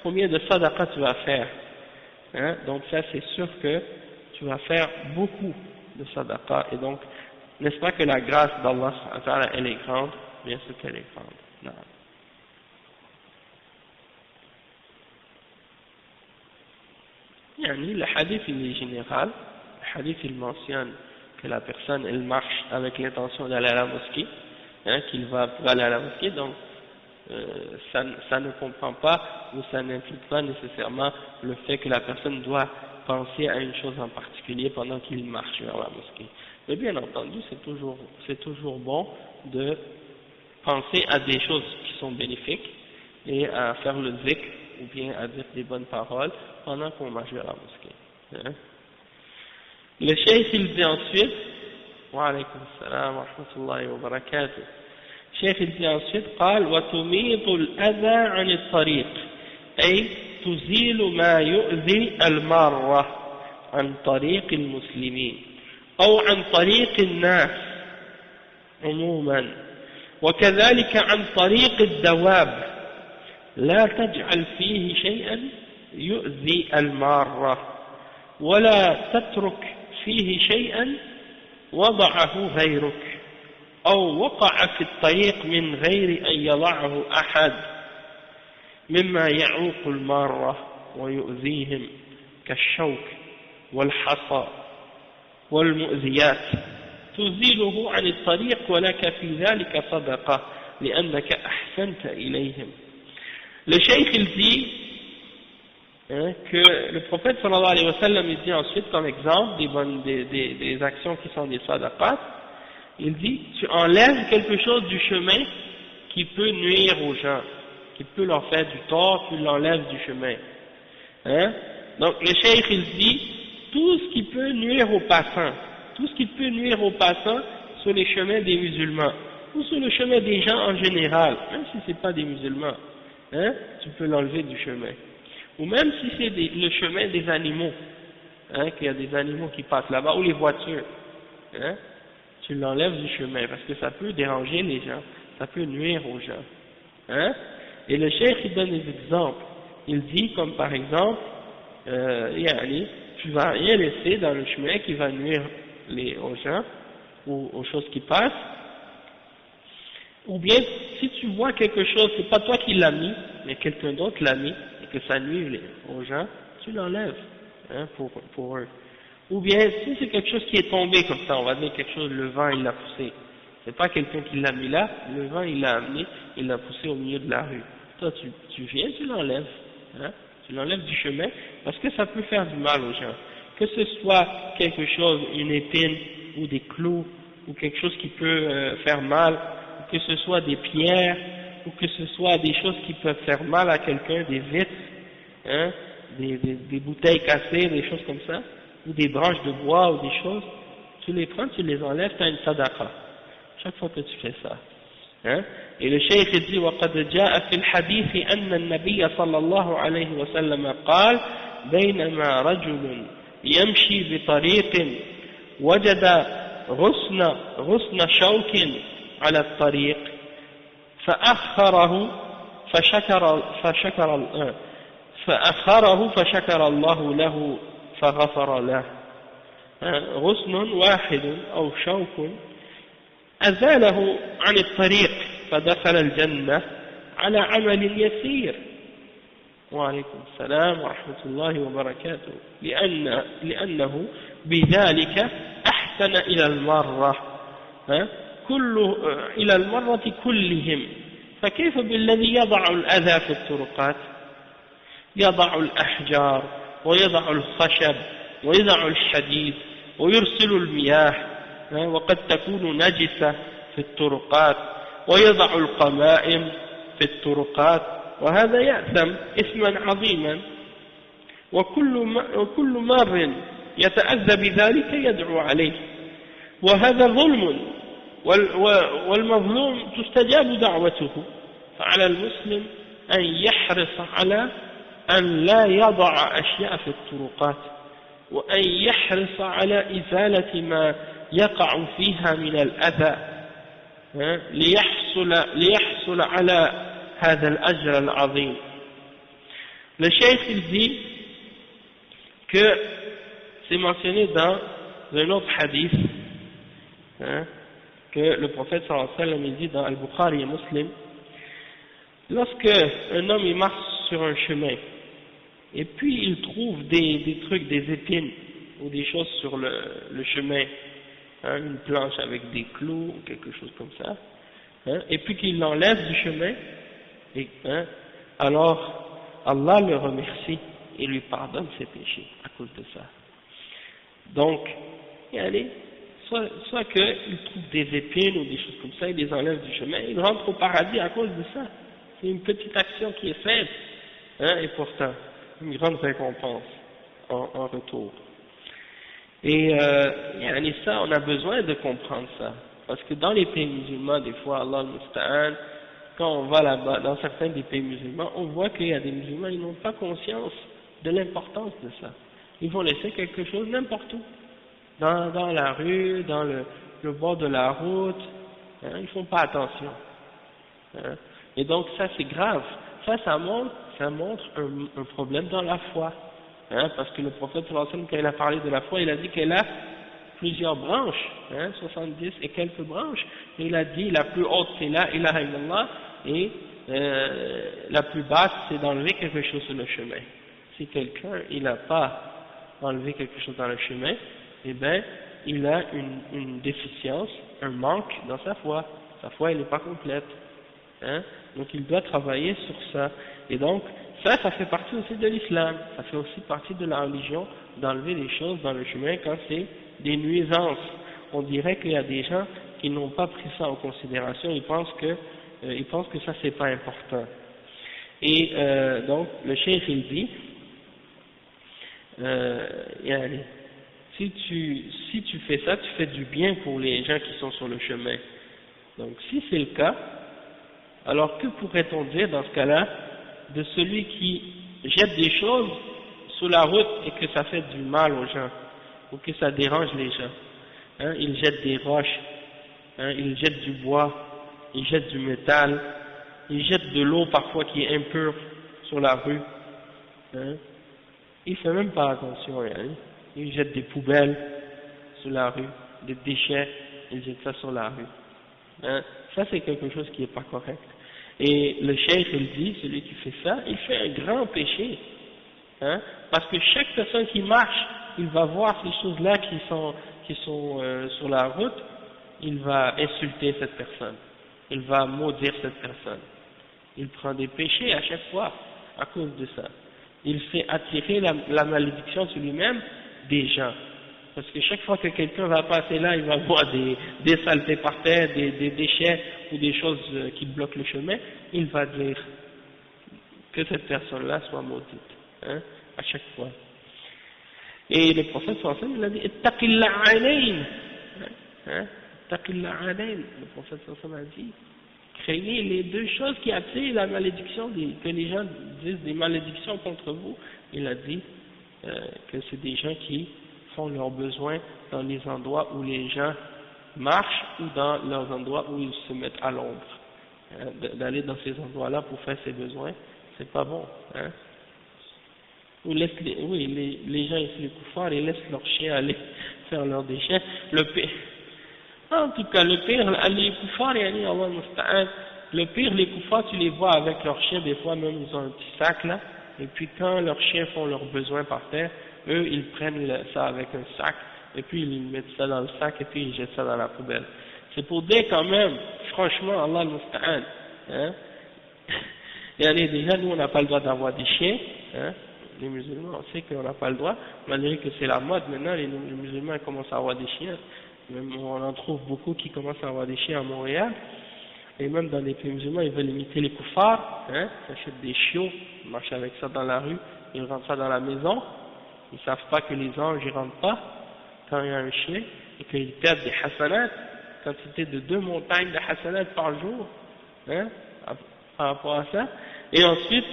combien de sadaqat tu vas faire, hein? Donc ça c'est sûr que tu vas faire beaucoup de sadaqat, et donc n'est-ce pas que la grâce d'Allah elle est grande, bien sûr qu'elle est grande. Non. Le hadith il est général, le hadith il mentionne que la personne elle marche avec l'intention d'aller à la mosquée, hein, qu'il va pour aller à la mosquée, donc ça ne comprend pas ou ça n'implique pas nécessairement le fait que la personne doit penser à une chose en particulier pendant qu'il marche vers la mosquée. Mais bien entendu, c'est toujours bon de penser à des choses qui sont bénéfiques et à faire le zikr ou bien à dire des bonnes paroles pendant qu'on marche vers la mosquée. Hein? Le cheikh il dit ensuite, wa alaykum assalam wa rahmatullahi wa barakatuh. الشيخ الدين الشيخ قال وتميط الأذى عن الطريق أي تزيل ما يؤذي المارة عن طريق المسلمين أو عن طريق الناس عموما وكذلك عن طريق الدواب لا تجعل فيه شيئا يؤذي المارة ولا تترك فيه شيئا وضعه غيرك أو وقع في الطريق من غير أن يضعه أحد مما يعوق المارة ويؤذيهم كالشوك والحصى والمؤذيات تزيله عن الطريق ولك في ذلك صدقة لأنك أحسنت إليهم. Le cheikh il dit que le prophète sallallahu alayhi wa sallam il dit ensuite comme exemple des actions qui sont des sadaqat. Il dit, tu enlèves quelque chose du chemin qui peut nuire aux gens, qui peut leur faire du tort, tu l'enlèves du chemin. Hein? Donc le cheikh il dit, tout ce qui peut nuire aux passants, sur les chemins des musulmans, ou sur le chemin des gens en général, même si ce n'est pas des musulmans, hein, tu peux l'enlever du chemin. Ou même si c'est le chemin des animaux, hein, qu'il y a des animaux qui passent là-bas, ou les voitures, hein, tu l'enlèves du chemin, parce que ça peut déranger les gens, ça peut nuire aux gens, hein. Et le cheikh, il donne des exemples, il dit comme par exemple, yani, tu vas rien laisser dans le chemin qui va nuire aux gens, ou aux choses qui passent, ou bien si tu vois quelque chose, c'est pas toi qui l'as mis, mais quelqu'un d'autre l'a mis, et que ça nuit aux gens, tu l'enlèves, hein, pour eux. Ou bien si c'est quelque chose qui est tombé comme ça, on va dire quelque chose, le vent il l'a poussé, c'est pas quelqu'un qui l'a mis là, le vent il l'a amené, il l'a poussé au milieu de la rue. Toi tu viens, tu l'enlèves, hein, tu l'enlèves du chemin, parce que ça peut faire du mal aux gens. Que ce soit quelque chose, une épine, ou des clous, ou quelque chose qui peut faire mal, ou que ce soit des pierres, ou que ce soit des choses qui peuvent faire mal à quelqu'un, des vitres, hein, des bouteilles cassées, des choses comme ça, ou des branches de bois, ou des choses, tu les prends, tu les enlèves, tu as une sadaqa, chaque fois que tu fais ça. Hein? Et le cheikh dit وقد جاء في الحديث أن النبي صلى الله عليه وسلم قال بينما رجل يمشي بطريق وجد غصن شوك على الطريق فأخره فشكر الله له فغفر له. غصن واحد أو شوك أزاله عن الطريق فدخل الجنة على عمل يسير. وعليكم السلام ورحمة الله وبركاته. لأنه بذلك أحسن إلى المرة إلى المرة كلهم. فكيف بالذي يضع الأذى في الطرقات؟ يضع الأحجار ويضع الخشب ويضع الحديد ويرسل المياه وقد تكون نجسة في الطرقات ويضع القمائم في الطرقات وهذا يأثم إثما عظيما وكل مار يتأذى بذلك يدعو عليه وهذا ظلم والمظلوم تستجاب دعوته. فعلى المسلم أن يحرص على أن لا يضع أشياء في الطرقات وأن يحرص على إزالة ما يقع فيها من الأذى ليحصل على هذا الأجر العظيم. Le cheikh il dit que c'est mentionné dans un autre hadith que le prophète sallallahu alayhi wa sallam il dit dans Al-Bukhari et Muslim, lorsque un homme il marche sur un chemin et puis il trouve des trucs, des épines ou des choses sur le chemin, une planche avec des clous ou quelque chose comme ça, et puis qu'il l'enlève du chemin, alors Allah le remercie et lui pardonne ses péchés à cause de ça. Donc, soit qu'il trouve des épines ou des choses comme ça, il les enlève du chemin, il rentre au paradis à cause de ça. C'est une petite action qui est faite, et pourtant, une grande récompense en retour. Et ça, on a besoin de comprendre ça. Parce que dans les pays musulmans, des fois, Allah al-Musta'an, quand on va là-bas, dans certains des pays musulmans, on voit qu'il y a des musulmans, ils n'ont pas conscience de l'importance de ça. Ils vont laisser quelque chose n'importe où. Dans la rue, dans le bord de la route, ils font pas attention. Et donc ça c'est grave. Ça montre un problème dans la foi. Parce que le prophète sallallahu alayhi wa sallam, quand il a parlé de la foi, il a dit qu'elle a plusieurs branches, 70 et quelques branches. Et il a dit la plus haute c'est la ilaha illallah et la plus basse c'est d'enlever quelque chose sur le chemin. Si quelqu'un il n'a pas enlevé quelque chose dans le chemin, eh bien il a une déficience, un manque dans sa foi. Sa foi elle n'est pas complète. Donc il doit travailler sur ça. Et donc ça fait partie aussi de l'islam, ça fait aussi partie de la religion d'enlever des choses dans le chemin quand c'est des nuisances. On dirait qu'il y a des gens qui n'ont pas pris ça en considération, ils pensent que ça c'est pas important. Et donc le cheikh il dit si tu fais ça, tu fais du bien pour les gens qui sont sur le chemin. Donc si c'est le cas, alors que pourrait-on dire dans ce cas-là de celui qui jette des choses sous la route et que ça fait du mal aux gens, ou que ça dérange les gens. Hein, ils jettent des roches, hein, ils jettent du bois, ils jettent du métal, ils jettent de l'eau parfois qui est impure sur la rue. Hein. Il ne fait même pas attention. Hein. Ils jettent des poubelles sur la rue, des déchets, ils jettent ça sur la rue. Hein. Ça c'est quelque chose qui n'est pas correct. Et le cheikh il dit, celui qui fait ça, il fait un grand péché. Hein, parce que chaque personne qui marche, il va voir ces choses-là qui sont sur la route, il va insulter cette personne, il va maudire cette personne. Il prend des péchés à chaque fois à cause de ça. Il fait attirer la malédiction sur lui-même des gens. Parce que chaque fois que quelqu'un va passer là, il va voir des saletés par terre, des déchets ou des choses qui bloquent le chemin, il va dire que cette personne-là soit maudite. Hein, à chaque fois. Et le prophète sallallahu alayhi wa sallam, il a dit ittaqillah alayn, hein, ittaqillah alayn. Le prophète sallallahu alayhi wa sallam a dit craignez les deux choses qui attirent la malédiction, que les gens disent des malédictions contre vous. Il a dit que c'est des gens qui font leurs besoins dans les endroits où les gens marchent ou dans leurs endroits où ils se mettent à l'ombre. Hein, d'aller dans ces endroits-là pour faire ses besoins, c'est pas bon. Hein. Ou les gens ici, les koufars, ils laissent leurs chiens aller faire leurs déchets. En tout cas, le pire, les koufars, le pire, les koufars, tu les vois avec leurs chiens, des fois même ils ont un petit sac là, et puis quand leurs chiens font leurs besoins par terre, eux ils prennent ça avec un sac, et puis ils mettent ça dans le sac, et puis ils jettent ça dans la poubelle. C'est pour dire quand même, franchement, Allah al-Musta'an, hein, déjà nous on n'a pas le droit d'avoir des chiens, hein. Les musulmans, on sait qu'on n'a pas le droit, malgré que c'est la mode maintenant, les musulmans commencent à avoir des chiens, même on en trouve beaucoup qui commencent à avoir des chiens à Montréal, et même dans les pays musulmans, ils veulent imiter les koufars, hein, ils achètent des chiots, ils marchent avec ça dans la rue, ils rentrent ça dans la maison, ils savent pas que les anges ils rentrent pas quand il y a un chien, et qu'ils perdent des hasanats, quantité de 2 montagnes de hasanats par jour, hein, par rapport à ça, et ensuite,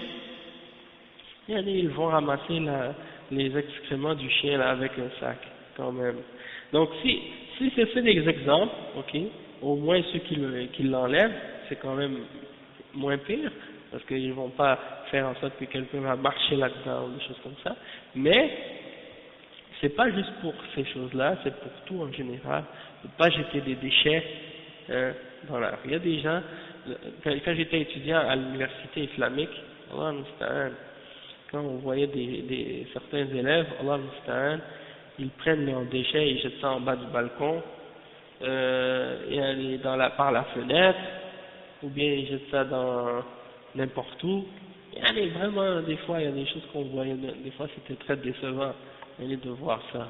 ils vont ramasser les excréments du chien là, avec un sac, quand même. Donc si c'est des exemples, ok, au moins ceux qui l'enlèvent, c'est quand même moins pire, parce qu'ils vont pas faire en sorte que quelqu'un va marcher là-dedans ou des choses comme ça, mais c'est pas juste pour ces choses-là, c'est pour tout en général, ne pas jeter des déchets dans la rue. Il y a des gens, quand j'étais étudiant à l'université islamique, quand on voyait certains élèves, Allah Musta'an, ils prennent leurs déchets, ils jettent ça en bas du balcon, par la fenêtre, ou bien ils jettent ça dans n'importe où. Vraiment, des fois, il y a des choses qu'on voyait, des fois c'était très décevant de voir ça.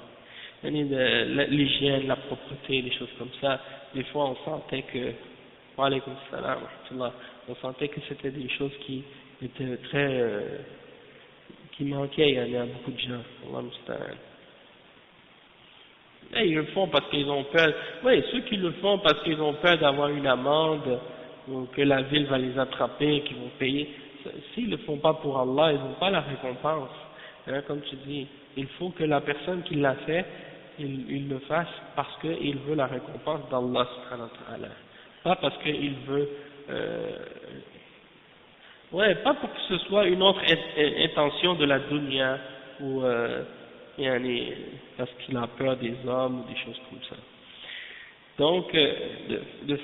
L'hygiène, la propreté, des choses comme ça, des fois on sentait que, wa alaykoum salam, on sentait que c'était des choses qui étaient très, qui manquaient à beaucoup de gens, Allah Musta'an. Et ils le font parce qu'ils ont peur, oui, ceux qui le font parce qu'ils ont peur d'avoir une amende, ou que la ville va les attraper, qu'ils vont payer, s'ils le font pas pour Allah, ils n'ont pas la récompense, hein, comme tu dis, il faut que la personne qui l'a fait, il le fasse parce qu'il veut la récompense d'Allah subhanahu wa ta'ala, pas parce qu'il veut, ouais, pas pour que ce soit une autre intention de la dunya, ou parce qu'il a peur des hommes ou des choses comme ça. Donc, de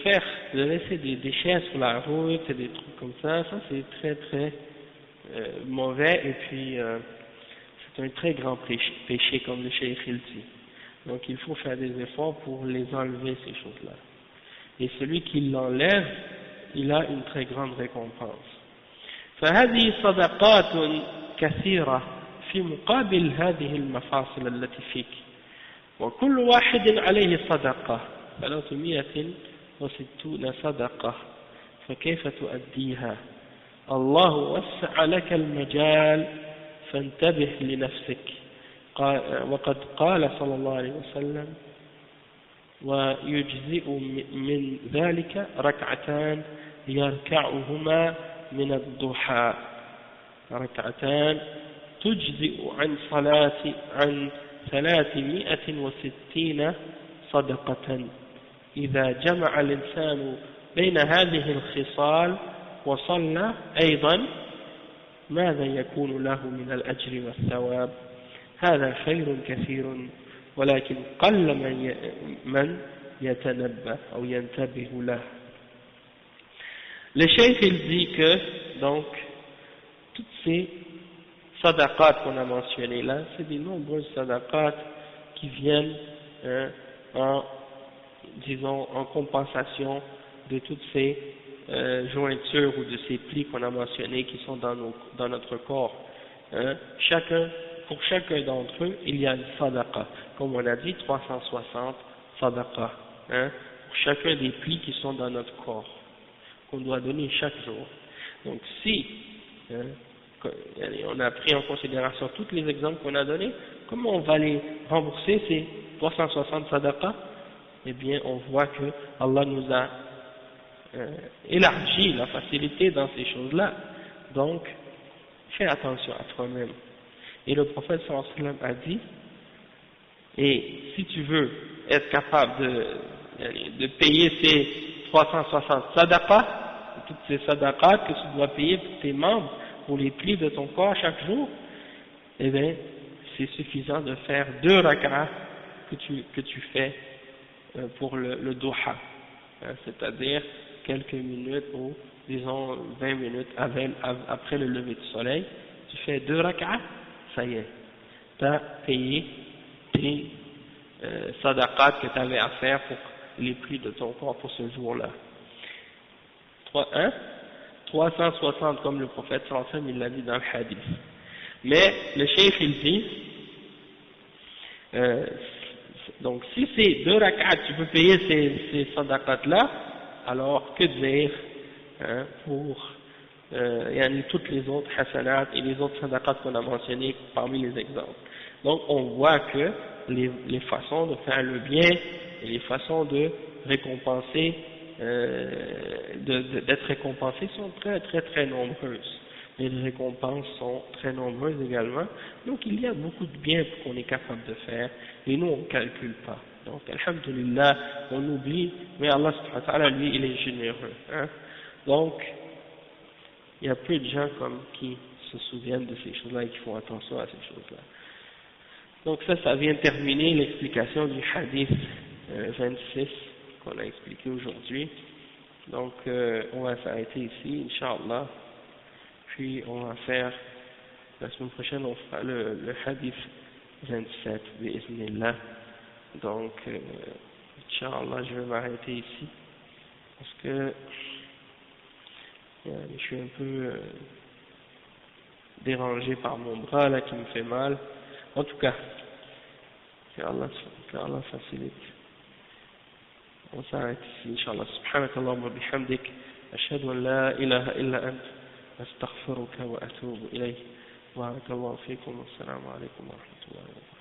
laisser des déchets sur la route et des trucs comme ça c'est très très mauvais, et puis c'est un très grand péché comme le cheikh il dit. Donc il faut faire des efforts pour les enlever, ces choses-là. Et celui qui l'enlève, il a une très grande récompense. فهذه صدقات كثيرة في مقابل هذه المفاصل التي فيك، وكل واحد عليه صدقة 360 صدقة، فكيف تؤديها؟ الله وسع لك المجال فانتبه لنفسك، وقد قال صلى الله عليه وسلم: ويجزئ من ذلك ركعتان يركعهما من الضحى، ركعتان تجزئ عن 360 صدقة إذا جمع الإنسان بين هذه الخصال وصلى أيضا ماذا يكون له من الأجر والثواب؟ هذا خير كثير ولكن قل من يتنبه أو ينتبه له. Le cheikh il dit que donc toutes ces sadaqat qu'on a mentionnées là, c'est des nombreuses sadaqat qui viennent en compensation de toutes ces jointures ou de ces plis qu'on a mentionnés qui sont dans notre corps. Pour chacun d'entre eux, il y a une sadaqa. Comme on a dit, 360 sadaqa. Pour chacun des plis qui sont dans notre corps, qu'on doit donner chaque jour. Donc si on a pris en considération tous les exemples qu'on a donnés, comment on va les rembourser ces 360 sadaqa? Eh bien, on voit que Allah nous a élargi la facilité dans ces choses-là. Donc, fais attention à toi-même. Et le prophète sallallahu alayhi wa sallam a dit, et si tu veux être capable de payer ces 360 sadaqas, toutes ces sadaqas que tu dois payer pour tes membres, pour les plis de ton corps chaque jour, eh bien, c'est suffisant de faire 2 rak'ahs que tu fais pour le duha, c'est-à-dire quelques minutes ou disons 20 minutes après le lever du soleil, tu fais 2 rak'ahs, ça y est, tu as payé tes sadaqat que tu avais à faire pour les plis de ton corps pour ce jour-là. 360 comme le prophète sallallahu alayhi wa sallam il l'a dit dans le hadith. Mais le cheikh il dit donc si c'est 2 rak'at tu peux payer ces sadaqat là, alors que dire pour toutes les autres hasanat et les autres sadaqat qu'on a mentionnées parmi les exemples. Donc on voit que les façons de faire le bien et les façons de récompenser d'être récompensé sont très très très nombreuses. Les récompenses sont très nombreuses également. Donc il y a beaucoup de bien qu'on est capable de faire et nous on ne calcule pas. Donc alhamdulillah on oublie, mais Allah subhanahu wa ta'ala lui il est généreux. Donc il y a peu de gens qui se souviennent de ces choses-là et qui font attention à ces choses-là. Donc ça vient terminer l'explication du hadith 26 qu'on a expliqué aujourd'hui. Donc on va s'arrêter ici, Inch'Allah. Puis on va faire, la semaine prochaine on fera le hadith 27, bi'idhnillah. Donc Inch'Allah je vais m'arrêter ici, parce que je suis un peu dérangé par mon bras là qui me fait mal. En tout cas, que Allah facilite. On s'arrête ici, Inch'Allah. Subhanakallahumma wa bihamdik, ashhadu an la ilaha illa ant, astaghfiruka wa atubu ilayk. Barakallahu fikum, wassalamu alaykum wa rahmatullahi wa barakatuh.